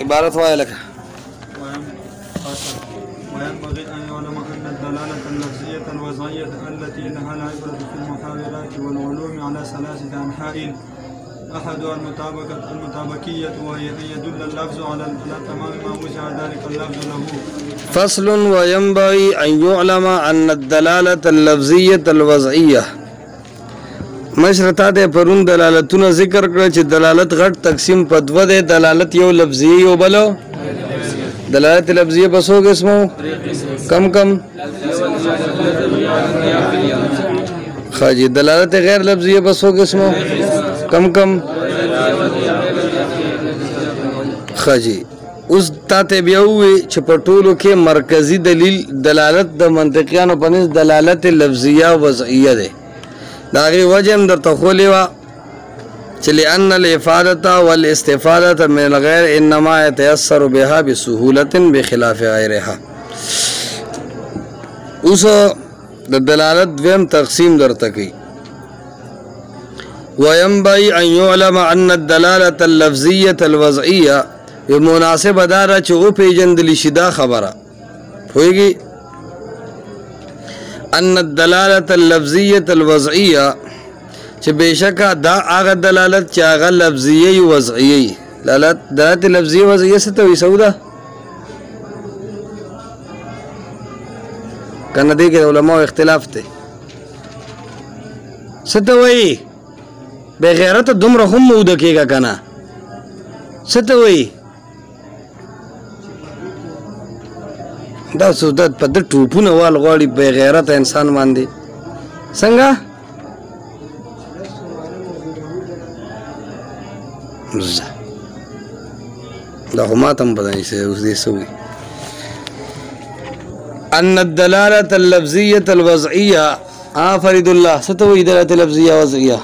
عبارت وایه لکه وينبغي أن يعلم أن الدلالة اللفظية الوضعية التي لها العبرة في المحاورات والعلوم على ثلاثة أنحاء أحدها المطابقية وهي أن يدل اللفظ على تمام ما وجه ذلك اللفظ له. فصل وينبغي أن يعلم أن الدلالة اللفظية الوضعية مشرطات پرون دلالتونه ذکر کړ چې دلالت غټ تقسیم په دوه ده دلالت یو لفظي یو بلو دلالت لفظیه بسو قسمو کم خاجی دلالت غیر لفظیه بسو قسمو کم خاجی اوس تاته بیا وی چې په ټولو کې مرکزی دلیل دلالت د منطقيانو په نس دلالت لفظیه وضعیه ده داغي وجه هم درته خولې وه چې لأن الإفادة والاستفادة من الغير إنما يتيسر بها بسهولة بخلاف غيرها. اوس د دلالت دویم تقسیم درته کوي وينبغي أن يعلم أن الدلالة اللفظية الوضعية مناسبه داره چې او پیژندلی شي دا خبره پوهیږي ان الدلاله اللفظيه الوضعيه چې بشکه دا هغه دلالت چې هغه لفظيه وضعيه دلالت لفظيه وضعيه څه ته وایي سودا کنه دې کې علماء اختلاف ته څه ته وایي بغیرت دومره هم موده کېږي کنه څه ته وایي دا سودات په د ټوپونه وال غواړي بې غیرت انسان باندې څنګه دا خو ما ته هم پته نشته اوس دې څه وایي ان الدلالة اللفظية الوضعية فرید الله څه ته وایي دلالت لفظیه وضعیه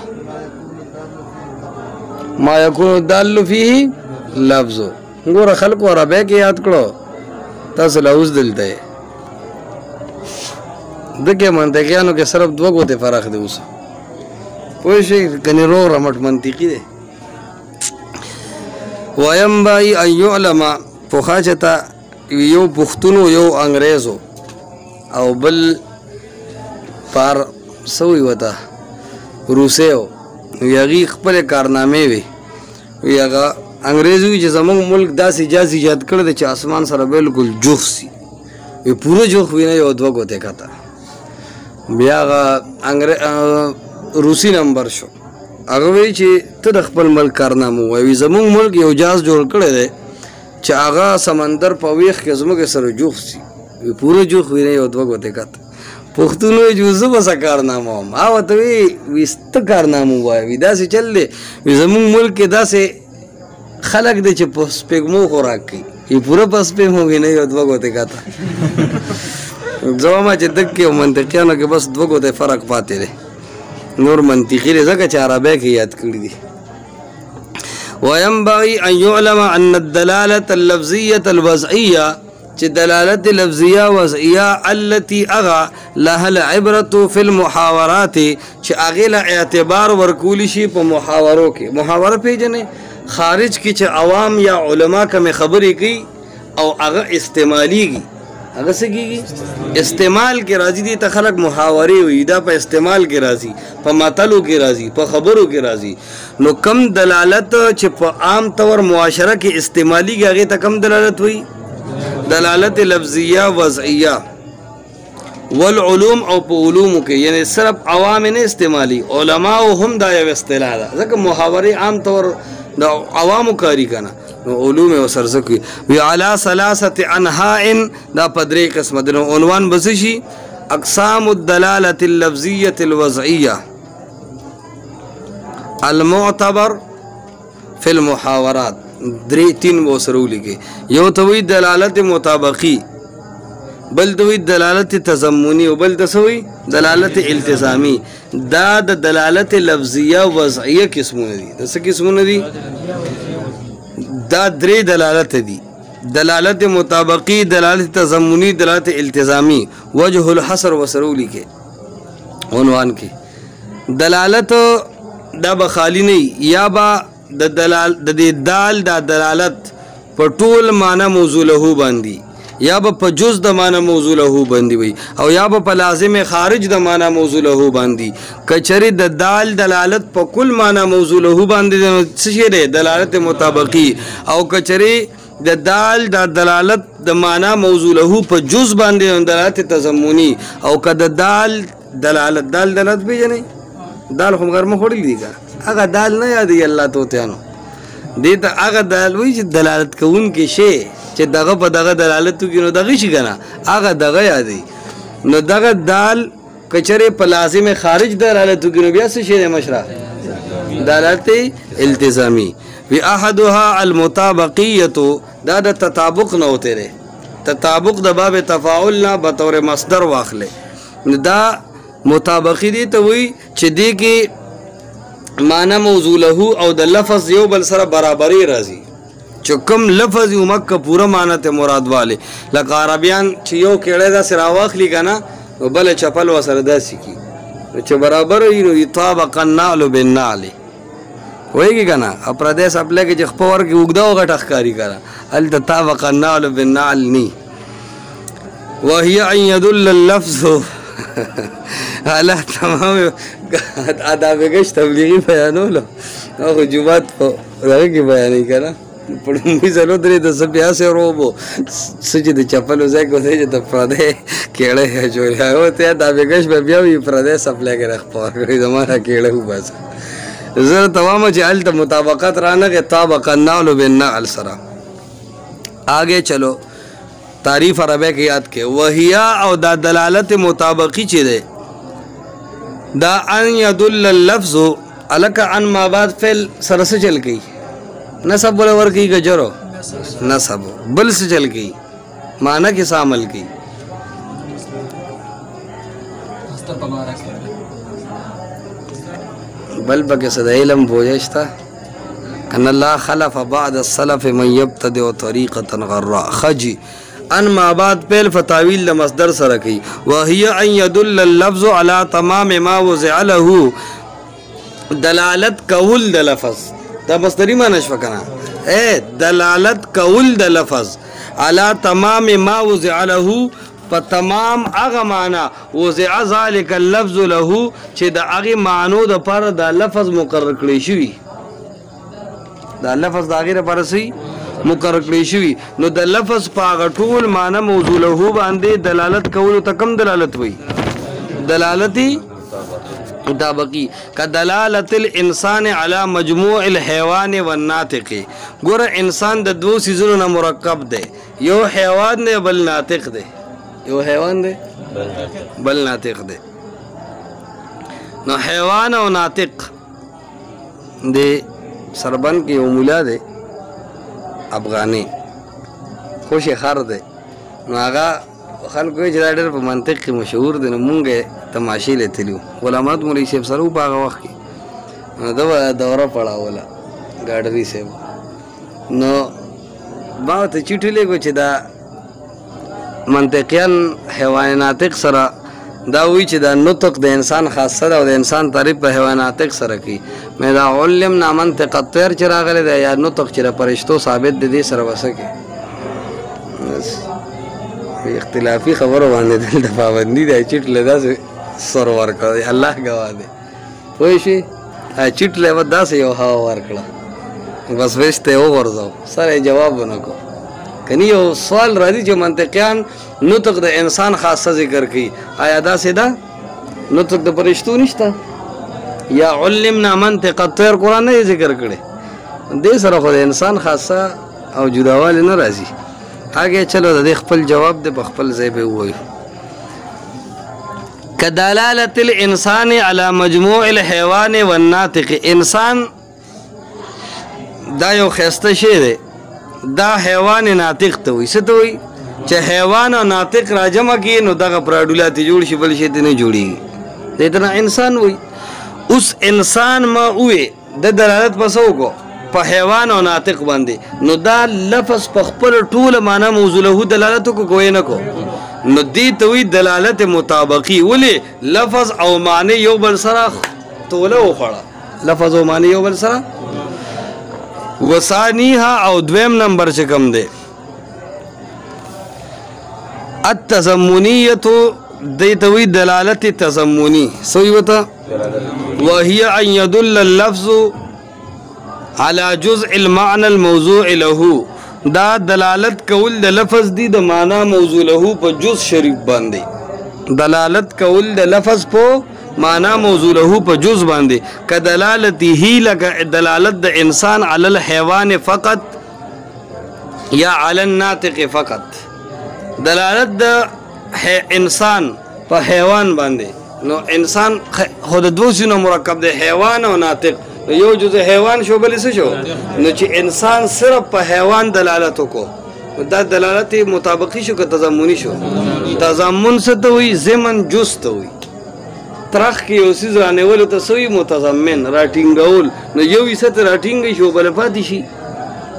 ما يكون الدال فيه لفظ ګوره خلکو عربی کې یاد کړو تاسو له اوس دلته دغه منطقيانو کې صرف دوه غوته فرق دی اوس پوه شئ کني رو رمټ منطقي دی وينبغي ان يعلم فخاجتا یو پښتونو یو انګريزو او بل پر سوي وتا روسيو یغي خپل کارنامې وي یغه انګريزي چې زموږ ملک داسې جاز ایجاد کړی چې اسمان سره بالکل جوخ سي وي پوره جوخ ویني یو دوه غوته کاته بیا روسی نمبر شو هغه وی چې ته د خپل ملک کارنامه وایي زموږ ملک یو جاز جوړ کړی دی چې هغه سمندر په ویخ کې زموږ سره جوخ سي وي پوره جوخ ویني یو دوه غوته کاته پښتونو جوزه بس کارنامه هم او ته وی ست کارنامه وایي داسې چل دی زموږ ملک کې داسې خلق دې چې په سپېږمو خوراک کوي یې پوره په سپېږمو کې نه یو دوه غوتې کاته زما چې دک یو منطقيانو کې بس دوه غوتې فرق پاتې دی نور منطقي دی ځکه چې عربی کې یاد کړي دي وينبغي أن يعلم أن الدلالة اللفظية الوضعية چې دلالت لفظیه وضعیه التي اغا لها العبرة في المحاورات چې هغې له اعتبار ورکولی شي په محاورو کې محاوره پیژنې خارج کی چې عوام یا علما کوم خبرې کوي او هغه استعماليږي هغه څه کیږي استعمال کې راځي دي ته خلک محاورې وي دا په استعمال کې راځي په متلو کې راځي په خبرو کې راځي نو کم دلالت چې په عام طور معاشره کې استعماليږي هغه ته کم دلالت وي دلالت لفظیه وضعیه والعلوم او په علوم کې یعنی صرف عوام نه استعمالي علما هم دا یو اصطلاح ده ځکه محاورې عام طور دا عوامو کاری کنه نو علوم او سرزکی وی علی ثلاثه انحاء دا پدری قسمه د عنوان بس شي اقسام الدلاله اللفظيه الوضعيه المعتبر في المحاورات درې تین وسرولې کې یو ته وی دلالت مطابقي بل دوی دلالت تضمنی او بل دسوي دلالت التزامی دا د دلالت لفظیه وضعیه قسمونه دي د څه قسمونه دي دا درې دلالت دي دلالت مطابقی دلالت تضمنی دلالت التزامی وجه الحصر وسرولی کې عنوان کې دلالت دا بخالی نه یا با د دال د دال د دلالت په ټول معنا موضوع له باندې یا په جز د معنا موضوع له باندې وي او یا په لازم خارج د معنا موضوع له باندې کچری د دال دلالت په کل معنا موضوع له باندې څه شی دی دلالت مطابقی او کچری د دال د دلالت د معنا موضوع له په جز باندې دلالت تضمنی او کده دال دلالت به نه دال خو غیر مخوړی دیګه هغه دال نه یادې الله توتیانو دې ته هغه دال وی چې دلالت کوون کې شی چې دغه په دغه دلالت کوي نو دغه شي کنه هغه دغه یادې نو دغه دال کچره په لازم خارج دلالت کوي نو بیا څه شی مشرع دلالت التزامی وی احدها المطابقیه دا د تطابق نه وته لري تطابق د باب تفاعل نه به تور مصدر واخلې دا مطابقی دی ته وی چې دی کې معنا موضوع له او د لفظ یو بل سره برابرۍ راځي چې کوم لفظ یو مکه پورا معنا ته مراد والے لکه عربیان چې یو کېړه دا سره واخلي کنه بل چپل وسره داسي کی چې برابر وي نو يطابق النعل بالنعل وایي کنه پردیس خپل کې چې خپور کې وګدا او غټ ښکاری کړه ال تطابق النعل بالنعل ني وهي ان يدل اللفظ على تمام آداب گشت تبلیغی بیانولو او جمعات په دغه کې بیانې کړه پړمې زلو درې د سپیا سره روبو سچې د چپلو ځای کو دی چې د پردې کېړه جوړه او ته آداب گشت به بیا وی پردې سپلای کې راخپور کړی زماره کېړه و بس زه تمام چې ال مطابقت رانه کې طابق النعل بالنعل سره آگے چلو تعریف عربی کې یاد کې وهیا او دا دلالت مطابقی چې ده دا ان يدل اللفظ الک عن ما بعد فعل سره سے چل گئی نسب ولا ور کی گجرو نسب بل سے چل گئی معنی کے عمل کی بل بک صد علم بوجشتا ان الله خلف بعد السلف من يبتدئ طريقه غراء خجي ان ما بعد پہل فتاویل لمصدر سره کی وهي ان يدل اللفظ على تمام ما وضع له دلالت کول د لفظ دا مصدری معنی شو کنه اے دلالت کول د لفظ على تمام ما وضع له په تمام هغه معنا وضع ذلك اللفظ له چې د هغه معنی د پر د لفظ مقرر کړی شوی دا لفظ د هغه پر سي مقرر کړی شوی نو د لفظ په غټول معنی موضوع له باندې دلالت کول ته کم دلالت وای دلالتي مطابقی کدلالت الانسان علی مجموع الحيوان والناطق ګور انسان د دوه سيزونو نه مرکب دی یو حیوان دی بل ناطق دی یو حیوان دی بل ناطق دی نو حیوان او ناطق دی سربن کې یو مولا دی افغانی خوش خر دی نو هغه خلکو چې دا ډېر په منطق کې مشهور دی نو مونږ تماشې لیدلو غلامات مولوي صاحب سره په هغه وخت کې نو دا دوره پړاوله ګاډري صاحب نو ما ته چټي لیکو چې دا منطقيان حیواناتق سره دا وی چې دا نطق د انسان خاصه ده او د انسان تعریف په حیواناتق سره کوي مې دا علم نه منطق الطير چې راغلی دی یا نطق چې پرشتو ثابت دي دې سره وسکه اختلافي خبرو باندې د پابندي د چټ لدا سر ورکړ الله گواه دی وای شي چټ له ودا سه یو هوا ورکړه بس وسته وګورځو سره جواب ونکو کني یو سوال راځي چې منطقيان نطق د انسان خاصه ذکر کوي آیا دا سیدا نطق د پرشتو نشته یا علمنا منطق الطير قران نه ذکر کړي دې سره خو د انسان خاصه او جداواله نه راځي آگے چلو د خپل جواب د خپل ځای به وایو کدلالت الانسان على مجموع الحيوان والناطق انسان دا یو خسته شی دی دا حیوان ناطق ته وي څه ته وي چې حیوان او ناطق راجمع کی نو دغه پراډولات جوړ شي بل شي نه جوړي دې ته انسان وي اوس انسان ما وي د دلالت پسو کو په حیوان او ناطق باندې نو دا لفظ په خپل ټول معنا موضوع له دلالت کو کوی نه کو نو دې ته وی دلالت مطابقی ولی لفظ او معنی یو بل سره توله وخړه لفظ او معنی یو بل سره وثانیها او دویم نمبر چې کوم دی التضمنیت دیتوی دلالت تضمنی سوی وتا وهي ان يدل اللفظ على جزء المعنى الموضوع له دا دلالت کول د لفظ دی د معنا موضوع له په جز شریف باندې دلالت کول د لفظ په معنا موضوع له په جز باندې کدلالته لك دلالت د انسان علی الحيوان فقط یا علی الناطق فقط دلالت د انسان په حیوان باندې نو انسان خود دو سينو مرکب دی حیوان او ناطق یو جزء حیوان شو بل څه شو نو چې انسان صرف په حیوان دلالت وکړو دا دلالت مطابقی شو که تضمنی شو تضمن څه ته وایي ضمن جز ته وایي ترخ کې یو څیز رانیولو ته څه وایي متضمن راټینګول نو یو یې څه ته راټینګی شو بل پاتې شي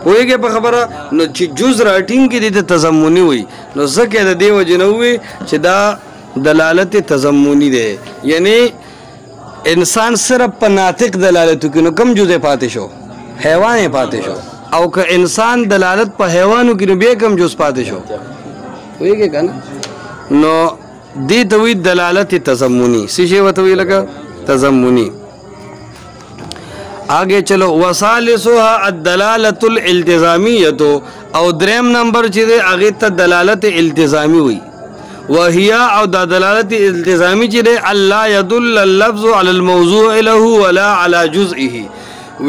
پوهېږې په خبره نو چې جز راټینګي دي ته تضمني وایي نو ځکه د دې وجې نه ووایي چې دا دلالت تضمنی دی یعنی انسان صرف په ناطق دلالت وکړي نو کم جزء پاتې شو حیوان یې پاتې شو او که انسان دلالت په حیوان وکړي نو بیا کم جز پاتې شو پوهېږې که نه نو دې ته وایي دلالت تضمنی څه شی ورته وایي لکه تضمنی آگے چلو وثالثها الدلالت الالتزامیت او دریم نمبر چې دی هغې ته دلالت التزامی وایي وهي او دا دلالت التزامی چې دی الله يدل اللفظ على الموضوع له ولا على جزئه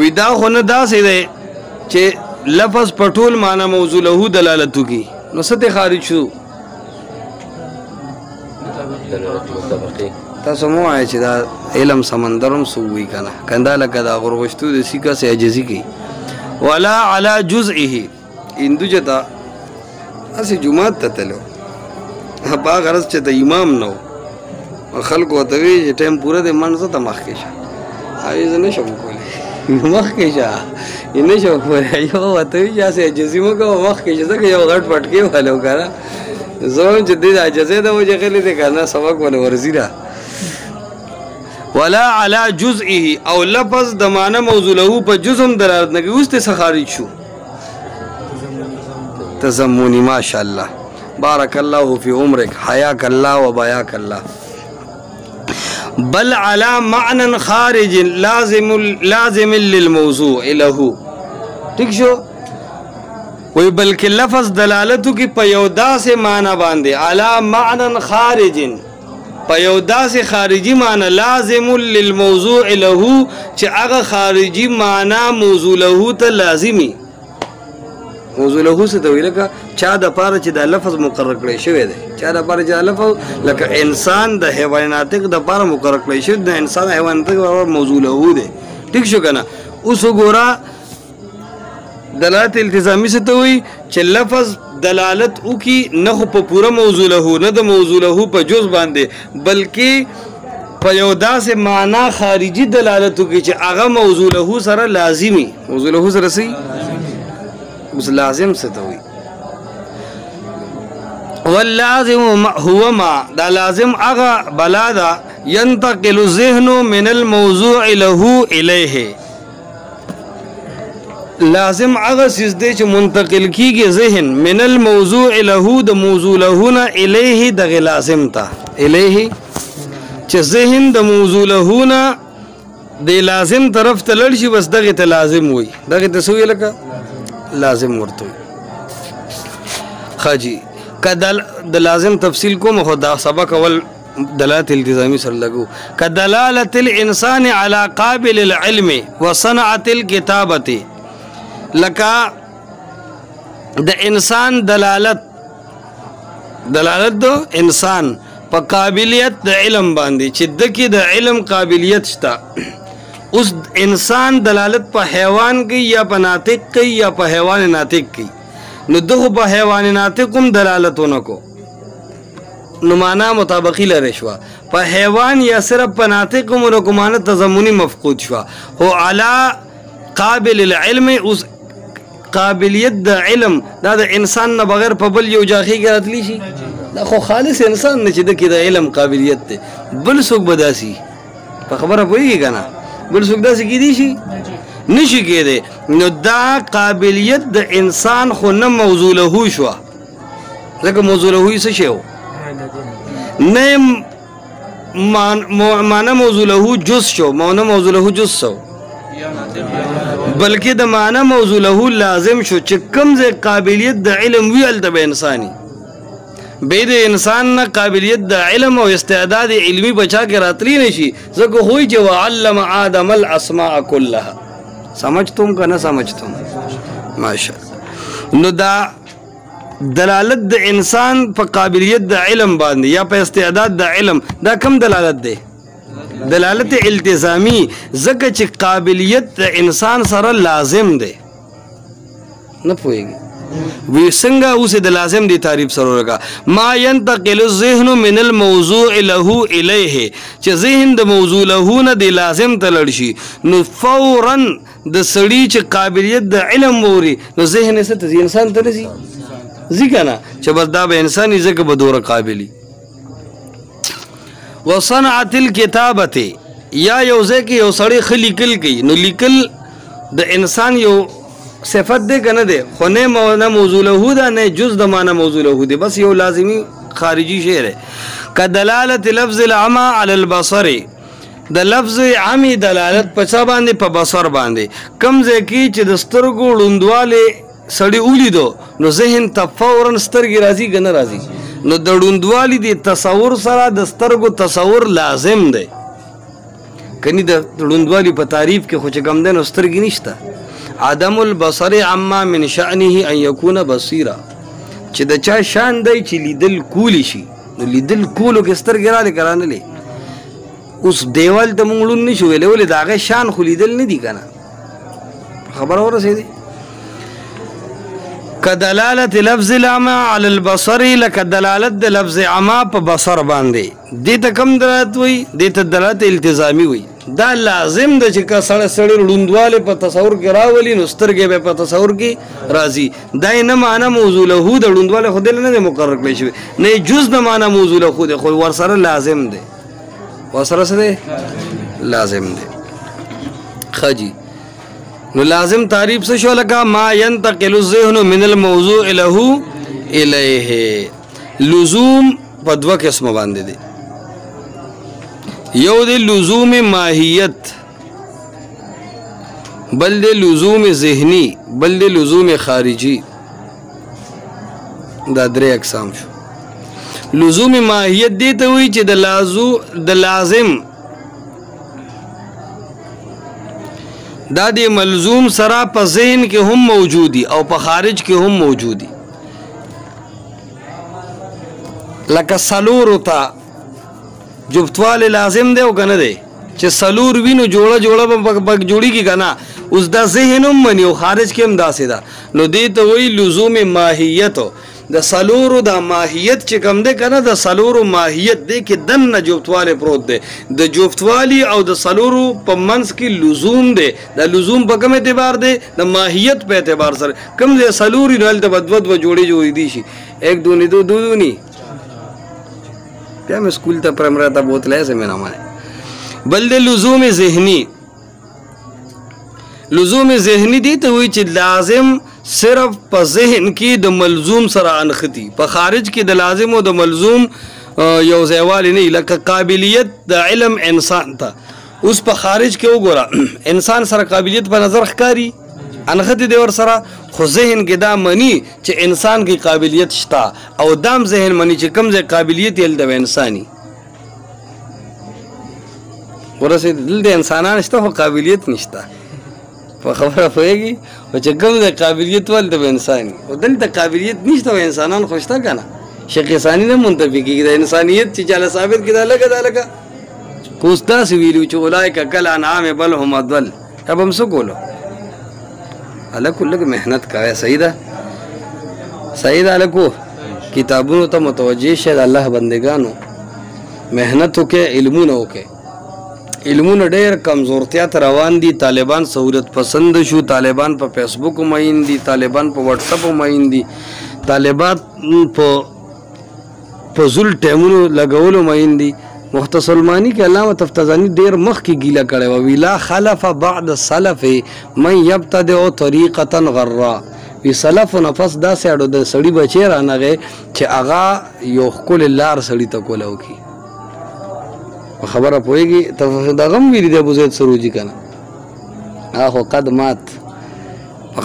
وی دا خو نه داسې دی چې لفظ په ټول معنی موضوع له دلالت وکړي نو څه ته خارج شو تاسو مو وایئ چې دا علم سمندر هم څه ووایي که نه کندا لکه دا غورغشتو د سیکه سې عجزي کوي ولا على جزئه هندو چې ته هسې جومات ته تلو په غرض چې ته امام نه و خلکو ورته وایي چې ټایم پوره دی منځه ته مخکې شه هغې زه نه شم کولی مخکې شه یې نه شم کولی یو ورته وایي چې هسې عجزي مه کوه مخکې شه ځکه یو غټ پټکې والو که نه زه هم چې دې د عجزۍ د وجې غلی دی که نه سبق ولې ورځي را ولا على جزئه او لفظ د معنی موضوع له په جز هم دلالت نه کوي اوس ته څه خارج شو تضمنی ماشاءالله بارک الله فی عمرک حیاک الله و بیاک الله بل على معنى خارج لازم للموضوع له ٹھیک شو وی بلکې لفظ دلالتو کی په یو داسې معنی باندې على معنى خارج په یو داسې خارجي معنی لازم للموضوع له چې هغه خارجي معنی موضوع له ته لازمي موضوع له څه ته وایي لکه چا دپاره چې دا لفظ مقرر کړی شوی دی چا دپاره چې دا لفظ لکه انسان د حیوان ناطق دپاره مقرر کړی شوی د انسان حیوان ناطق دپاره موضوع له دی ټیک شو که نه اوس وګوره دلالت التزامی څه ته وایي چې لفظ دلالت وکي نه خو په پوره موضوع له نه د موضوع له په جز باندې بلکې په یو داسې معنا خارجي دلالت وکي چې هغه موضوع له سره لازمي موضوع له سره څه اوس لازم څه ته وایي واللازم هو ما دا لازم هغه بلا ده ينتقل الذهن من الموضوع له الیه لازم هغه څیز دی چې منتقل کیږي ذهن من الموضوع له د موضوع له نه الیه دغه لازم ته الیه چې ذهن د موضوع له نه د لازم طرف ته لړ شي بس دغه ته لازم وي دغه ته سوې لکه لازم ورته خاجي کدل د لازم تفصیل کوم خو دا سبق اول دلالت التزامی سره لګو کدلالت الانسان على قابل العلم وصنعه الكتابه لکه د انسان دلالت دو انسان په قابلیت د علم باندې چې دکې د علم قابلیت شته اوس انسان دلالت په حیوان کوي یا په ناطق کوي یا په حیوان ناطق کوي نو دغه په حیوان ناطق هم دلالت ونکو نو معنا مطابقی لري شو په حیوان یا صرف په ناطق هم ونکو معنا تضمنی مفقود شو هو علی قابل العلم اوس قابلیت د علم دا د انسان نه بغیر په بل یو جاخي کې راتلی شي دا خو خالص انسان نه چې د کې د علم قابلیت دی بل څوک به داسي په خبره پوهېږي که نه بل څوک داسې کېدی شي نشي کېدی نو دا قابلیت د انسان خو نه موضوع له شوه ځکه موضوع له څه شی و نه معنی موضوع له جز شو معنی موضوع له جز شو بلکې د معنی موضوع له لازم شو چې کوم ځای قابلیت د علم وی هلته به انساني به د انسان نه قابلیت د علم او استعداد علمي بچا کې راتلی نشي ځکه خو چې وعلم آدم الاسماء كلها سمجھتم که نه سمجھتم ماشاءالله نو دا دلالت د انسان په قابلیت د علم باندې یا په استعداد د علم دا کم دلالت دی دلالت التزامی ځکه چې قابلیت د انسان سره لازم دی نه پوهیږي وی څنګه اوس د لازم دی تعریف سره لگا ما ينتقل الذهن من الموضوع له الیه چې ذهن د موضوع له نه دی لازم ته لړ شي نو فورا د سړي چې قابلیت د علم ووري نو ذهن څه ته انسان ته نشي ځکه چې بس دا به انساني ځکه به دوره قابلی وصنعت الكتابه یا یو ځکه یو سړی خ لیکل کوي نو لیکل د انسان یو صفت دی که نه دی خو نه معنی موضوع له ده نه جز د معنی موضوع له دی بس یو لازمی خارجي شی دی که دلالت لفظ العمى على البصر د لفظ عمی دلالت په څه باندې په بصر باندې کم ځای کې چې د سترګو ړوندوالی سړی ولیدو نو ذهن ته فورا سترګې راځي که نه راځي نو د ړوندوالي د تصور سره د سترګو تصور لازم دی کني د ړوندوالي په تعریف کې خو چې کم دی نو سترګې نشته عدم البصر عما من شأنه ان يكون بصيرا چې د چا شان دی چې لیدل کولی شي نو لیدل کولو کې سترګې رالی کرانه لی اوس دیوال ته مونږ ړوند نشو ویلی ولې د هغې شان خو لیدل نه دي که نه خبره ورسېدی كدلالت لفظ العمى على البصر لك دلالت د لفظ عمى په بصر باندې دې ته کم دلالت وي دې ته دلالت التزامي وي دا لازم د چې کا سړی ړوندواله په تصور کې راولي نو سترګې به په تصور کې راځي دا نه معنی موضوع له د ړوندواله خو دل نه مقرر کړی شوی نه جز د معنی موضوع له خو د خو ورسره لازم دی ورسره سره لازم دی خجی نو لازم تعریف سے شو لکا ما ينتقل الذهن من الموضوع له الیه لزوم په دوه قسمه باندې دی یو دی لزوم ماهیت بل دی لزوم ذهنی بل دی لزوم خارجی دا درې اقسام شو لزوم ماهیت دی ته وی چې د لازم دا دی ملزوم سرا په ذهن کې هم موجودی او په خارج کې هم موجودی لکه سلور تا جفتوال لازم دی او کنه دی چې سلور وینو جوړه پک جوړی کی کنه اوس دا ذهن هم منی او خارج کې هم داسې ده نو دې ته وی لزوم ماهیت د سلورو د ماهیت چې کم دی کنه د سلورو ماهیت دی کې دنه جفتواله پروت دی د جفتوالی او د سلورو په منځ کې لزوم دی د لزوم په کوم اعتبار دی د ماهیت په اعتبار سره کوم دی سلوري نو د بدود و جوړی دی شي ایک دونی دو دونی بیا مې سکول ته پرمره ته بوتلای سم نه مانه بل د لزوم ذهنی لزوم ذهنی دی ته وی چې لازم صرف په ذهن کې د ملزوم سره انختی په خارج کې د لازم او د ملزوم یو ځایوالی نه لکه قابلیت د علم انسان ته اوس په خارج کې وګوره انسان سره قابلیت په نظر ښکاری انختی دی ور سره خو ذهن کې دا منی چې انسان کې قابلیت شته او دام ذهن منی چې کم ځای قابلیت یې د انساني ورسې دلته انسانان شته خو قابلیت نشته په خبره پوهېږي او چې کوم د قابلیت ول د انساني او دلته قابلیت نشته او انسانان خو شته که نه شیخ ثاني نه منتفي کېږي د انسانیت چې چاله ثابت کړي دا لږه خو اوس داسې ویلي چې اولئک کالانعام بل هم اضل اب هم څه کولو هلکو لږ محنت کوئ صحیح ده هلکو کتابونو ته متوجه شه د الله بندګانو محنت وکړئ علمونه وکړئ علمونه ډېر کمزورتیا ته روان دي طالبان سہولت پسند شو طالبان په فیسبوک مین دي طالبان په واټس اپ مین دي طالبات په زول ټیمونو لګولو مین دي مختصر المانی کې علامه تفتزانی ډیر مخ کې ګیله کړي و ویلا خلف بعد السلف من يبتدع طریقه غرا وی سلف نفس دا سړو د سړی بچی رانغه چې اغا یو خپل لار سړی ته کولو کی خبره پويږي ته دا غم ویری د ابو زید سروجي کنه اخو قدمات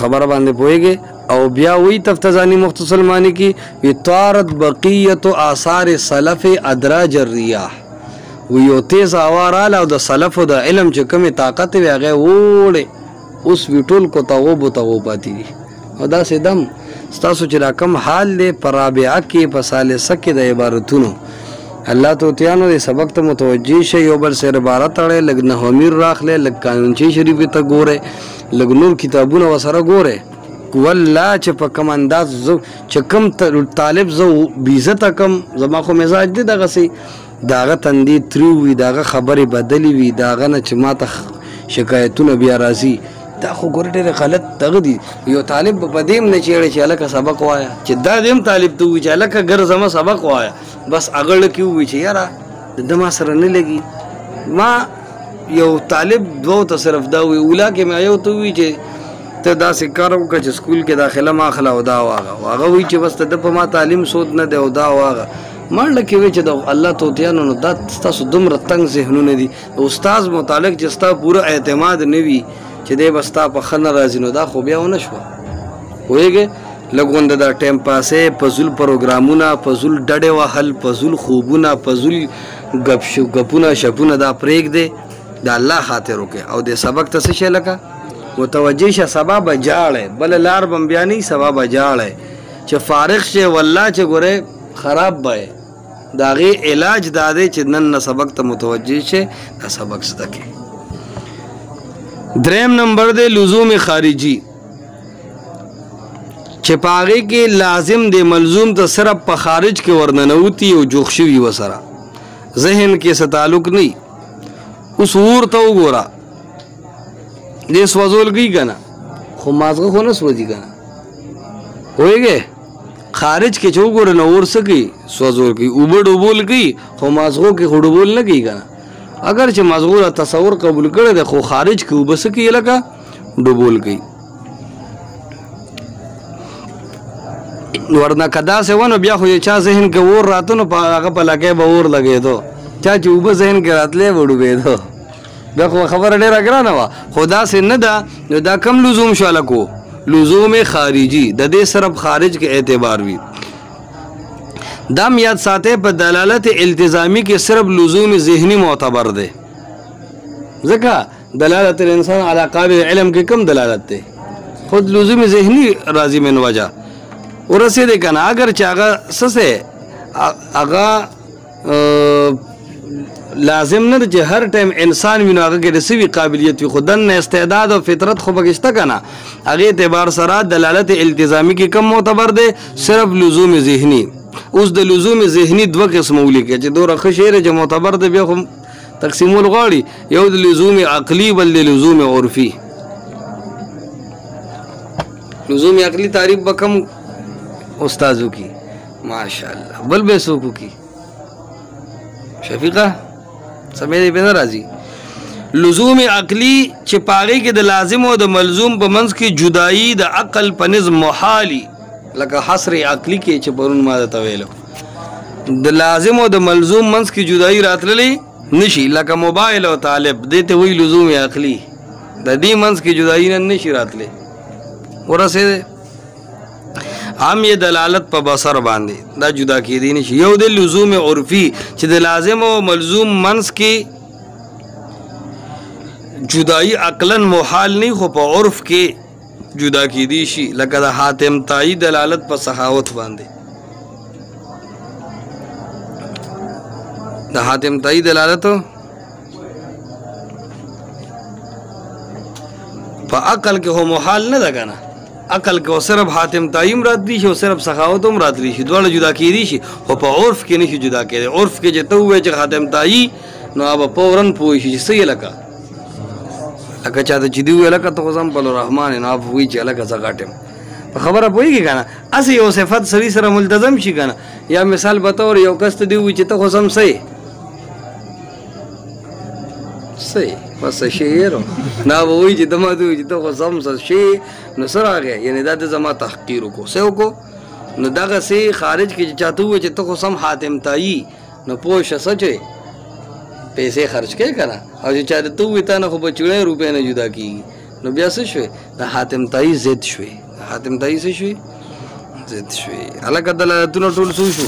خبره باندې پويږي او بیا وی تفتزانی مختصر المانی کی وطارت بقیت آثار سلف ادراج الرياح ویو تیز آوار او د سلف د علم چې کومه طاقت وی هغه وړي اوس ویټول کو توغو پاتې دي او دا سیدم ستاسو چې را کم حال دی پرابعه کې په ثالثه کې د عبارتونو الله توتیانو دې سبق ته متوجي شي یو بل سره عبارت اړه لګ نه امیر راخله لګ قانونچي شریف ته ګوره لګ نور کتابونه وسره ګوره والله چې په کوم انداز چې کوم طالب زو بیزت کم زما خو مزاج دی دغه سي داغه تندي تریو وي داغه خبره بدلی وي داغه نه چې ماته شکایتونه بیا راځي دا خو ګور ډېر غلط دغه دي یو طالب په دیم نه چیړي چې الکه سبق وایا چې دا دیم طالب ته وي چې الکه ګرځم سبق وایا بس اغل کیو وي چې یاره د ما سره نه لګي ما یو طالب دوه تصرف دا وی اولا کې ما یو ته وی چې ته دا سکارو که چې سکول کې داخله ما خلا او دا واغه وی چې بس ته په ما تعلیم سود نه دی او دا واغه مړ کې وی چې د الله توتیانو نو دا تاسو دومره تنگ ذهنونه دي استاد متعلق چې ستا پوره اعتماد نه وي چې دې بستا په خنه راځي نو دا خو بیا ونه شو وایګه لګوند دا ټیم پاسه پزول پروګرامونه پزول ډډه وهل پزول خوبونه پزول غپونه شپونه دا پریک دی دا الله خاطر وکي او دې سبق ته څه لکه متوجه شه سبب جاړه بل لار بم بیانې سبب جاړه چې فارغ شه والله چې ګوره خراب به داغه علاج داده چې نن سبق ته متوجه شه دا سبق زده کې دریم نمبر دے لزوم خارجی چپاغے کے لازم دے ملزوم تا صرف پا خارج کے ورننوتی او جوخشوی وسرا ذہن کے ستعلق نہیں اس ور تو گورا دے سوزول گئی کنا خو مازغه خو نه سوځي کنا ہوئے گئے خارج کے چو گورا نور سکی سوزول گئی اوبڑ اوبول گئی خو مازغو کے خڑوبول نہ گئی کنا اگر چې مزغوره تصور قبول کړي د خو خارج کې وبس کې لکه ډوبول گئی ورنه کدا سه ونه بیا خو چا ذهن کې ور راتونو په هغه په لګي به ور لګي دو چا چې وب ذهن کې راتلې وډوبې دو دا خو خبره ډیره ګرانه وا خدا سه نه دا نو دا کم لزوم شو لکو لزوم خارجي د دې صرف خارج کې اعتبار وي دم یاد ساته په دلالت التزامی کې صرف لزوم ذهنی معتبر ده ځکه دلالت الانسان علی قابل علم کې کم دلالت ده خود لزوم ذهنی راضی من وجہ ورسه ده کنه اگر چاغه سسه اغا لازم نه چې هر ټایم انسان وینو هغه کې رسوي قابلیت وي خودن استعداد او فطرت خو بغشته کنه هغه اعتبار سره دلالت التزامی کې کم معتبر ده صرف لزوم ذهنی اوس د لزوم ذهنی دوه قسمه ولیکي چې دوه خشيره چې معتبر ده بیا خو تقسیمول غواړي یو د لزوم عقلی بل د لزوم عرفي لزوم عقلی تعریف بکم استادو کی ماشاءالله بل به سوکو کی شفیقه سمې به ناراضي لزوم عقلی چې پاغي کې د لازم او د ملزوم په منځ کې جدائی د عقل په نظم محالي لکه حصر عقلی کې چې پرون ما ته ویلو د لازم او د ملزوم منځ کې جدائی راتللې نشي لکه موبایل او طالب دته وی لزوم عقلی د دې منځ کې جدائی نه نشي راتلې ورسه عام یہ دلالت په بصر باندې دا جدا کېدی نشي یو د لزوم عرفي چې د لازم او ملزوم منځ کې جدائی عقلا محال نه خو په عرف کې جدا کېدی شي لکه د حاتم تائی دلالت په سخاوت باندې د حاتم تائی دلالت په عقل کې هو محال نه ده کنه عقل کې صرف حاتم تائی راتلی شي او صرف سخاوت هم راتلی شي دواړه جدا کېدی شي او په عرف کې نشي جدا کېدی عرف کې چې ته وې چې حاتم تائی نو اب پورن پوي شي صحیح لکه لکه چاته چې دی لکه ته زم په رحمان نه اپ وی چې لکه زغاټم په خبره پويږي کنه اسی یو صفات سری سره ملتزم شي کنه یا مثال بتاور یو کس ته دی وی چې ته خو سم صحیح بس شعر نه وای چې دما دوی چې ته سم شي نو سره راغی یعنی دا د زما تحقیر کو سه کو نو دغه سي خارج کې چاته وي چې ته سم حاتم تایي نو پوښ سچې پیسې خرج کې کنه او چې چاته تو وي تا نه خو بچړې روپې نه جدا کیږي نو بیا څه شوي د حاتم تایي زید شوي حاتم تایي څه شوي زید شوي الګ دلالتونه ټول شو